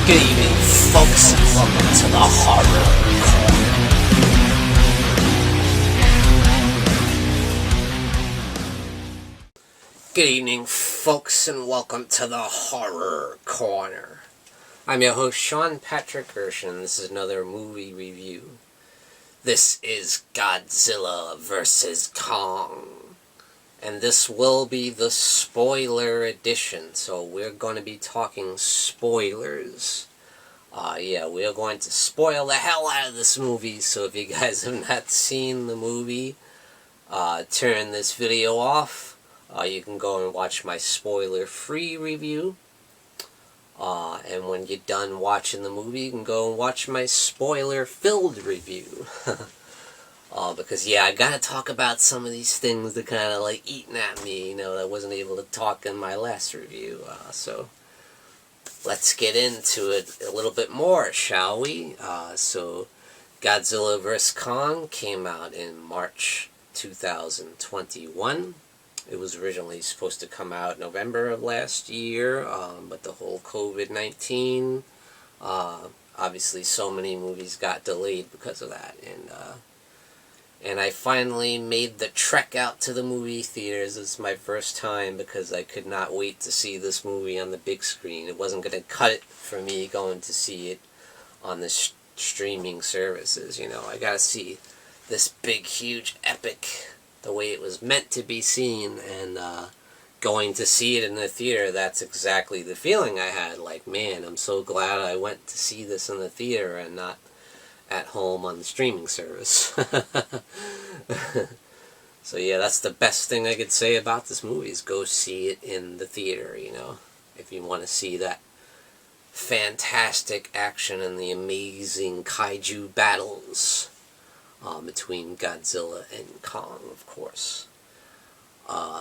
Good evening, folks, and welcome to the horror. Good evening, folks, and welcome to the Horror Corner. I'm your host, Sean Patrick Gershon. This is another movie review. This is Godzilla vs. Kong. And this will be the spoiler edition, so we're going to be talking spoilers. We are going to spoil the hell out of this movie, so if you guys have not seen the movie, turn this video off. You can go and watch my spoiler-free review. And when you're done watching the movie, you can go and watch my spoiler-filled review. Because, I gotta talk about some of these things that kind of, eating at me, that I wasn't able to talk in my last review. So, let's get into it a little bit more, shall we? So, Godzilla vs. Kong came out in March 2021. It was originally supposed to come out November of last year, but the whole COVID-19, obviously so many movies got delayed because of that, and I finally made the trek out to the movie theaters. It's my first time because I could not wait to see this movie on the big screen. It wasn't going to cut it for me going to see it on the streaming services, I gotta see this big, huge epic the way it was meant to be seen, and going to see it in the theater, that's exactly the feeling I had. Man, I'm so glad I went to see this in the theater and not at home on the streaming service. So that's the best thing I could say about this movie, is go see it in the theater, if you want to see that fantastic action and the amazing kaiju battles between Godzilla and Kong, of course.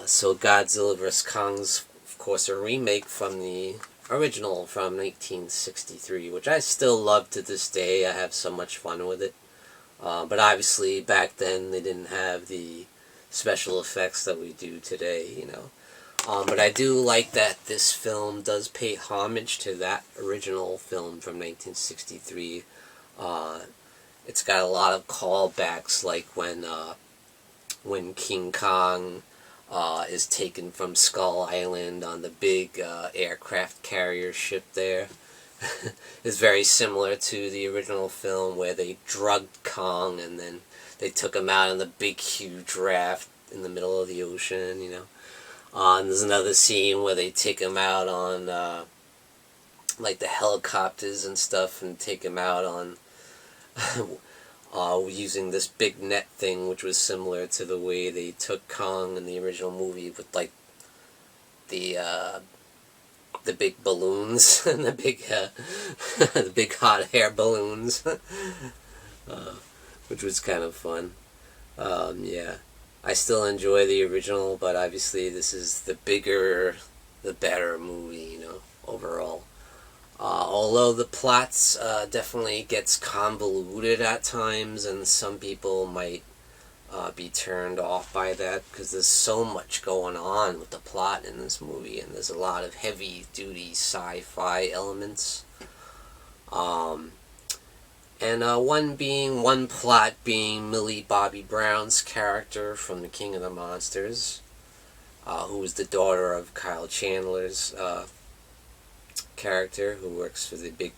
So Godzilla vs. Kong's, of course, a remake from the original from 1963, which I still love to this day. I have so much fun with it. But obviously, back then, they didn't have the special effects that we do today, But I do like that this film does pay homage to that original film from 1963. It's got a lot of callbacks, like when King Kong is taken from Skull Island on the big aircraft carrier ship there. It's very similar to the original film where they drugged Kong and then they took him out on the big, huge raft in the middle of the ocean, and there's another scene where they take him out on, the helicopters and stuff, and take him out on using this big net thing, which was similar to the way they took Kong in the original movie with, the big balloons and the big hot air balloons, which was kind of fun. I still enjoy the original, but obviously this is the bigger, the better movie, overall. Although the plots definitely gets convoluted at times, and some people might be turned off by that, because there's so much going on with the plot in this movie, and there's a lot of heavy-duty sci-fi elements. One plot being Millie Bobby Brown's character from The King of the Monsters, who is the daughter of Kyle Chandler's character, who works for the big,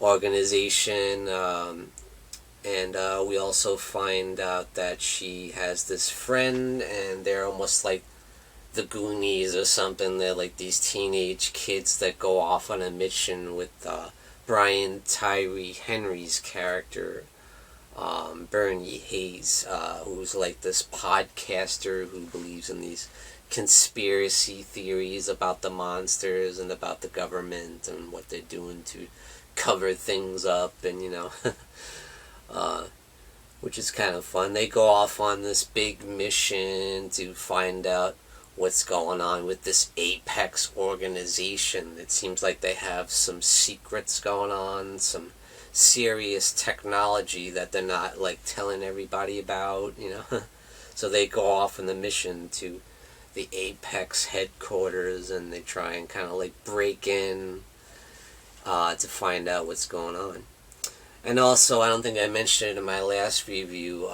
organization, and we also find out that she has this friend, and they're almost like the Goonies or something. They're like these teenage kids that go off on a mission with Brian Tyree Henry's character, Bernie Hayes, who's like this podcaster who believes in these conspiracy theories about the monsters and about the government and what they're doing to cover things up, and which is kind of fun. They go off on this big mission to find out what's going on with this Apex organization. It seems like they have some secrets going on, some serious technology that they're not telling everybody about, So they go off on the mission to the Apex headquarters, and they try and kind of break in to find out what's going on. And also, I don't think I mentioned it in my last review,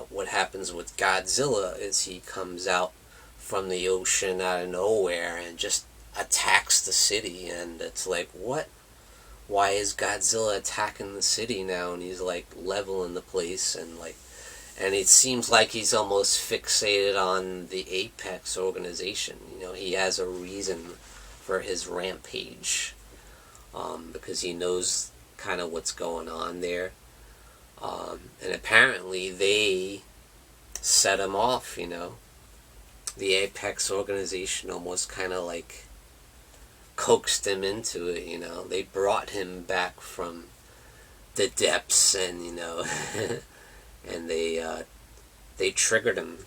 what happens with Godzilla is he comes out from the ocean out of nowhere and just attacks the city, and it's like, what? Why is Godzilla attacking the city now? And he's like leveling the place, and it seems like he's almost fixated on the Apex organization. He has a reason for his rampage, because he knows kind of what's going on there. And apparently they set him off, The Apex organization almost kind of like coaxed him into it, They brought him back from the depths, and, and they triggered him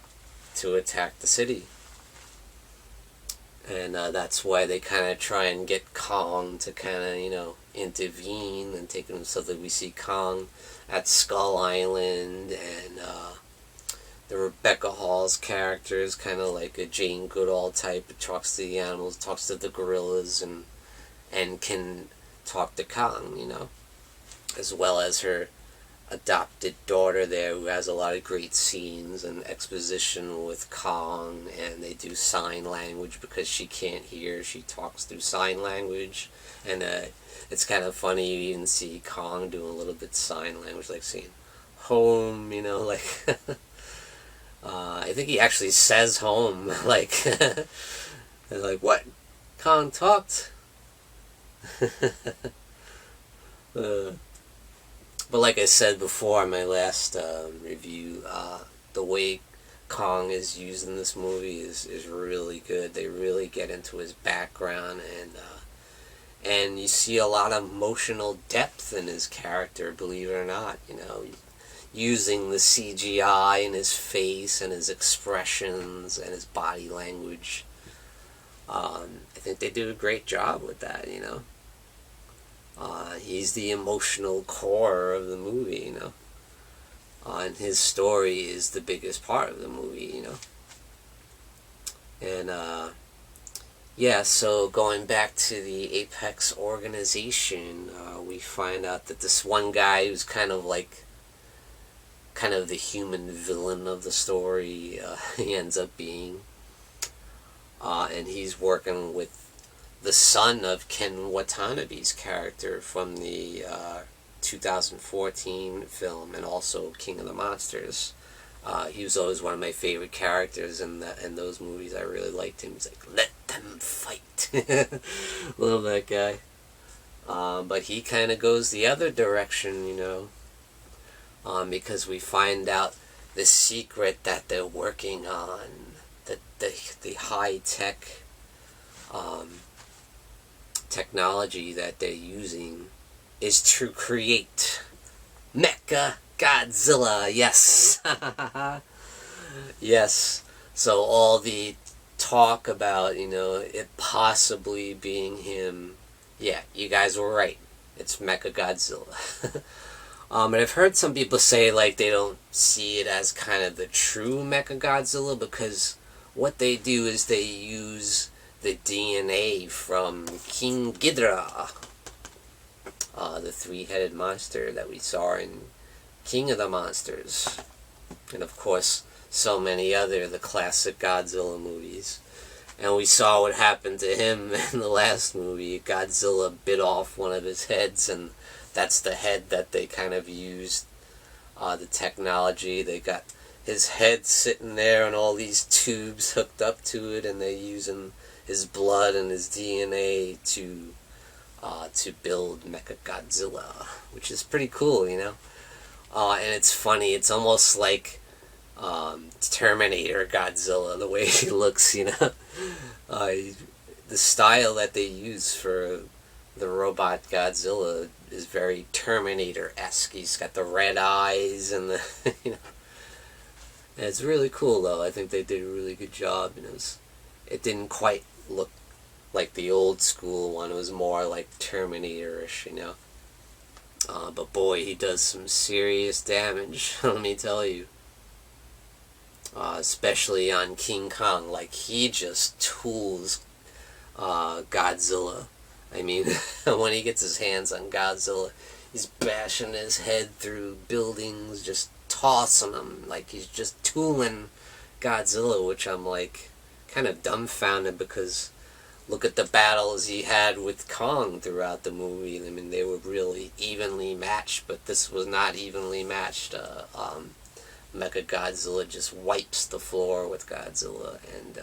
to attack the city. And that's why they kind of try and get Kong to kind of, intervene and take him, so that we see Kong at Skull Island, and the Rebecca Hall's character is kind of like a Jane Goodall type. It talks to the animals, talks to the gorillas, and can talk to Kong, as well as her adopted daughter there, who has a lot of great scenes and exposition with Kong, and they do sign language because she can't hear. She talks through sign language, and it's kind of funny. You even see Kong doing a little bit sign language, like saying home, like I think he actually says home, like like, what? Kong talked? But like I said before in my last review, the way Kong is used in this movie is really good. They really get into his background, and you see a lot of emotional depth in his character, believe it or not, using the CGI in his face and his expressions and his body language. I think they do a great job with that, He's the emotional core of the movie, and his story is the biggest part of the movie, And, yeah, so going back to the Apex organization, we find out that this one guy who's kind of the human villain of the story, he ends up being, and he's working with the son of Ken Watanabe's character from the 2014 film, and also King of the Monsters. He was always one of my favorite characters in those movies. I really liked him. He's like, let them fight. Love that guy. But he kind of goes the other direction, because we find out the secret that they're working on, the high-tech technology that they're using is to create Mecha Godzilla. Yes. Yes. So all the talk about, it possibly being him, yeah, you guys were right. It's Mecha Godzilla. And I've heard some people say, like, they don't see it as kind of the true Mecha Godzilla, because what they do is they use the DNA from King Ghidorah, the three-headed monster that we saw in King of the Monsters, and of course so many other the classic Godzilla movies. And we saw what happened to him in the last movie. Godzilla bit off one of his heads, and that's the head that they kind of used, the technology. They got his head sitting there and all these tubes hooked up to it, and they're using his blood and his DNA to build Mechagodzilla, which is pretty cool, And it's funny. It's almost like Terminator Godzilla, the way he looks, The style that they use for the robot Godzilla is very Terminator-esque. He's got the red eyes and the, And it's really cool, though. I think they did a really good job. It didn't quite look like the old school one. It was more like Terminator-ish, But boy, he does some serious damage, let me tell you. Especially on King Kong. Like, he just tools Godzilla. I mean, when he gets his hands on Godzilla, he's bashing his head through buildings, just tossing him like he's just tooling Godzilla, which I'm like kind of dumbfounded because look at the battles he had with Kong throughout the movie. I mean, they were really evenly matched, but this was not evenly matched. Mechagodzilla just wipes the floor with Godzilla, and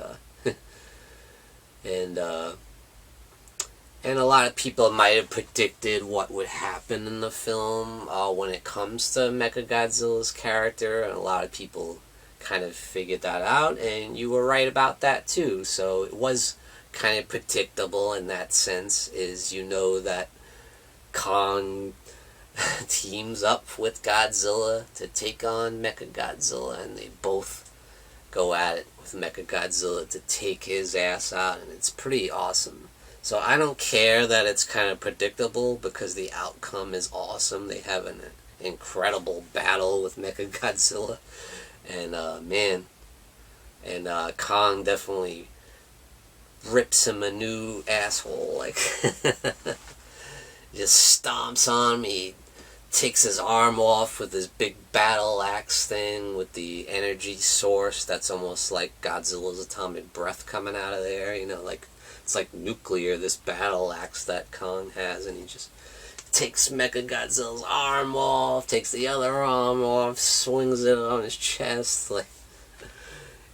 and a lot of people might have predicted what would happen in the film when it comes to Mechagodzilla's character, and a lot of people kind of figured that out, and you were right about that too. So it was kind of predictable in that sense, is that Kong teams up with Godzilla to take on Mechagodzilla, and they both go at it with Mechagodzilla to take his ass out, and it's pretty awesome. So I don't care that it's kind of predictable because the outcome is awesome. They have an incredible battle with Mechagodzilla, and Kong definitely rips him a new asshole, like just stomps on him. He takes his arm off with his big battle axe thing with the energy source that's almost like Godzilla's atomic breath coming out of there, like it's like nuclear, this battle axe that Kong has, and he just takes Mechagodzilla's arm off, takes the other arm off, swings it on his chest, like,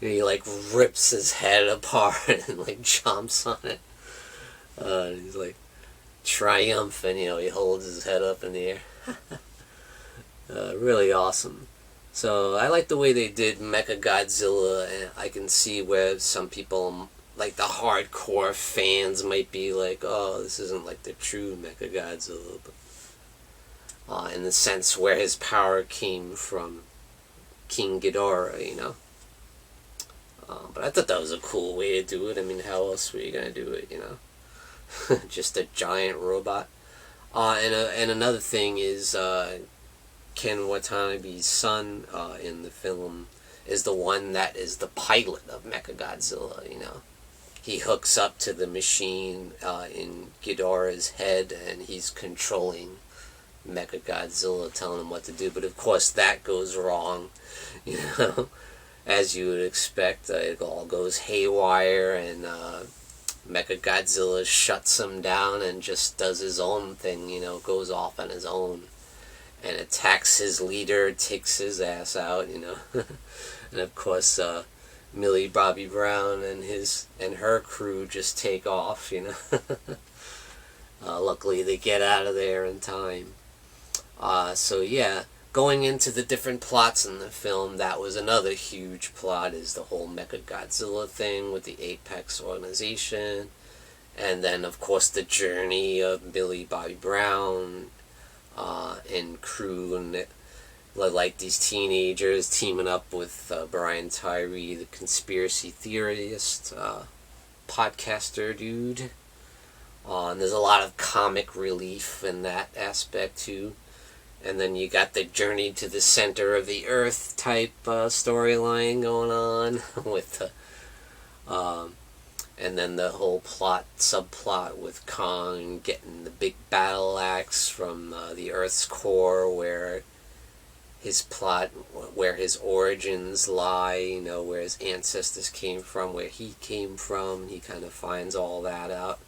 and he like rips his head apart and like chomps on it. And he's like triumphant, he holds his head up in the air. Really awesome. So I like the way they did Mechagodzilla, and I can see where some people, like the hardcore fans, might be like, oh, this isn't like the true Mechagodzilla, but in the sense where his power came from King Ghidorah, but I thought that was a cool way to do it. I mean, how else were you going to do it, just a giant robot. And another thing is Ken Watanabe's son in the film is the one that is the pilot of Mechagodzilla, He hooks up to the machine in Ghidorah's head, and he's controlling Mechagodzilla, telling him what to do. But of course that goes wrong, as you would expect. It all goes haywire, and Mechagodzilla shuts him down and just does his own thing, goes off on his own and attacks his leader, takes his ass out, and of course Millie Bobby Brown and her crew just take off, luckily they get out of there in time. So yeah, going into the different plots in the film, that was another huge plot, is the whole Mechagodzilla thing with the Apex organization, and then of course the journey of Millie Bobby Brown and crew, and like these teenagers teaming up with Brian Tyree, the conspiracy theorist, podcaster dude. And there's a lot of comic relief in that aspect too. And then you got the journey to the center of the earth type storyline going on with and then the whole subplot with Kong getting the big battle axe from the Earth's core, where his origins lie, where his ancestors came from, where he came from. He kind of finds all that out,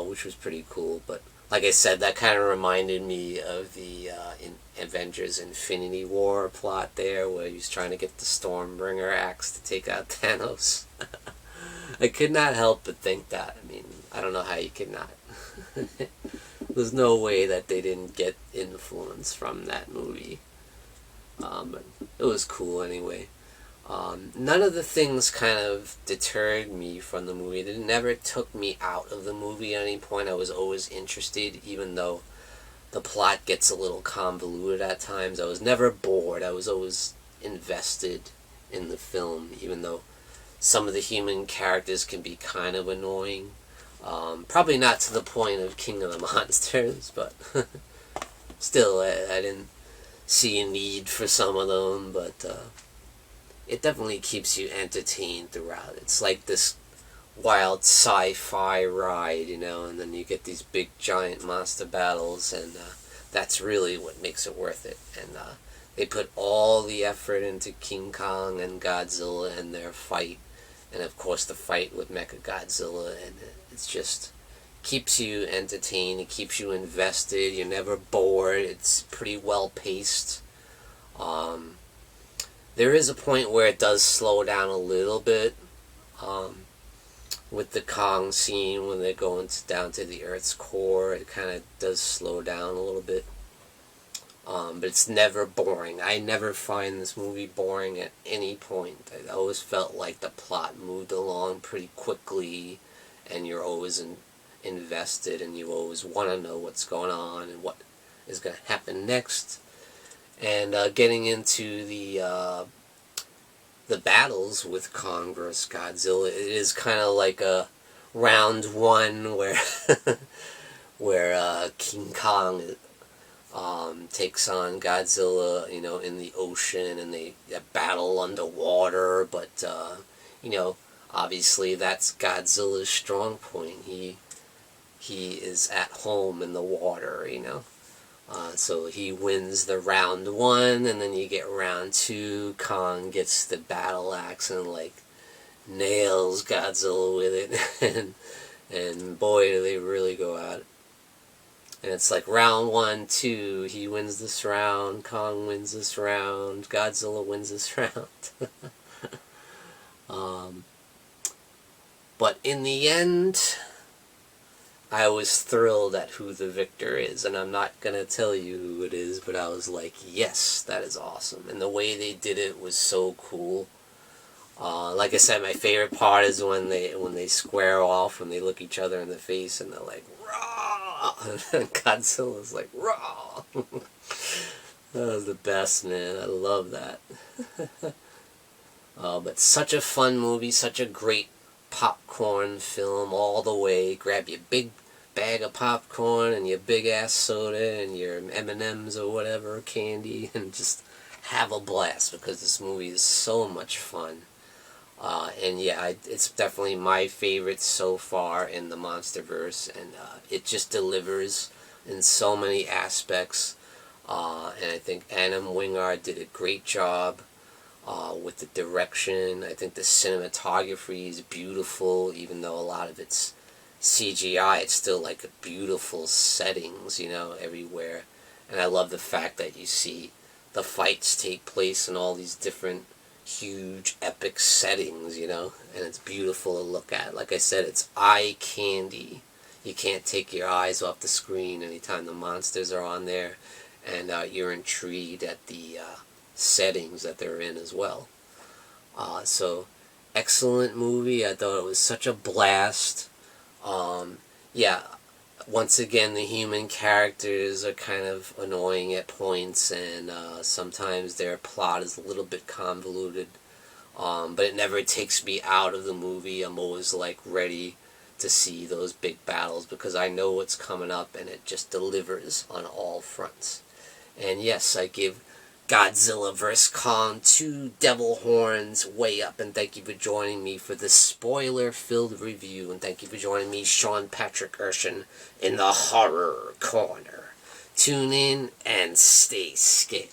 which was pretty cool. But like I said, that kind of reminded me of the Avengers Infinity War plot there, where he's trying to get the Stormbringer axe to take out Thanos. I could not help but think that. I mean, I don't know how you could not. There's no way that they didn't get influence from that movie. But it was cool anyway. None of the things kind of deterred me from the movie. It never took me out of the movie at any point. I was always interested, even though the plot gets a little convoluted at times. I was never bored. I was always invested in the film, even though some of the human characters can be kind of annoying. Probably not to the point of King of the Monsters, but still, I didn't see a need for some of them, but it definitely keeps you entertained throughout. It's like this wild sci-fi ride, you know, and then you get these big giant monster battles, and that's really what makes it worth it. And they put all the effort into King Kong and Godzilla and their fight, and of course the fight with Mechagodzilla, and it's just keeps you entertained, it keeps you invested, you're never bored, it's pretty well paced. There is a point where it does slow down a little bit, with the Kong scene when they're going down to the Earth's core. It kind of does slow down a little bit. But it's never boring. I never find this movie boring at any point. I always felt like the plot moved along pretty quickly, and you're always invested, and you always want to know what's going on and what is going to happen next. And getting into the battles with Kong versus Godzilla, it is kind of like a round one where where King Kong takes on Godzilla, you know, in the ocean, and they battle underwater. But you know, obviously that's Godzilla's strong point. He is at home in the water, you know. So he wins the round one, and then you get round two. Kong gets the battle axe and like nails Godzilla with it, and boy, do they really go at it. And it's like round 1, 2, he wins this round, Kong wins this round, Godzilla wins this round. But in the end, I was thrilled at who the victor is, and I'm not going to tell you who it is, but I was like, yes, that is awesome. And the way they did it was so cool. Like I said, my favorite part is when they square off, when they look each other in the face, and they're like, "Raw!" And Godzilla's like, "Raw!" That was the best, man. I love that. But such a fun movie, such a great popcorn film all the way. Grab your big bag of popcorn and your big ass soda and your M&Ms or whatever candy, and just have a blast, because this movie is so much fun. And yeah, it's definitely my favorite so far in the MonsterVerse, and it just delivers in so many aspects. And I think Adam Wingard did a great job with the direction. I think the cinematography is beautiful, even though a lot of it's CGI. It's still like beautiful settings, you know, everywhere. And I love the fact that you see the fights take place in all these different huge epic settings, you know, and it's beautiful to look at. Like I said, it's eye candy. You can't take your eyes off the screen anytime the monsters are on there, and you're intrigued at the settings that they're in as well. So excellent movie. I thought it was such a blast. Yeah, once again, the human characters are kind of annoying at points, and sometimes their plot is a little bit convoluted, but it never takes me out of the movie. I'm always like ready to see those big battles, because I know what's coming up, and it just delivers on all fronts. And yes, I give Godzilla vs. Kong 2 devil horns way up, and thank you for joining me for this spoiler-filled review, and thank you for joining me, Sean Patrick Urshan, in the Horror Corner. Tune in and stay scared.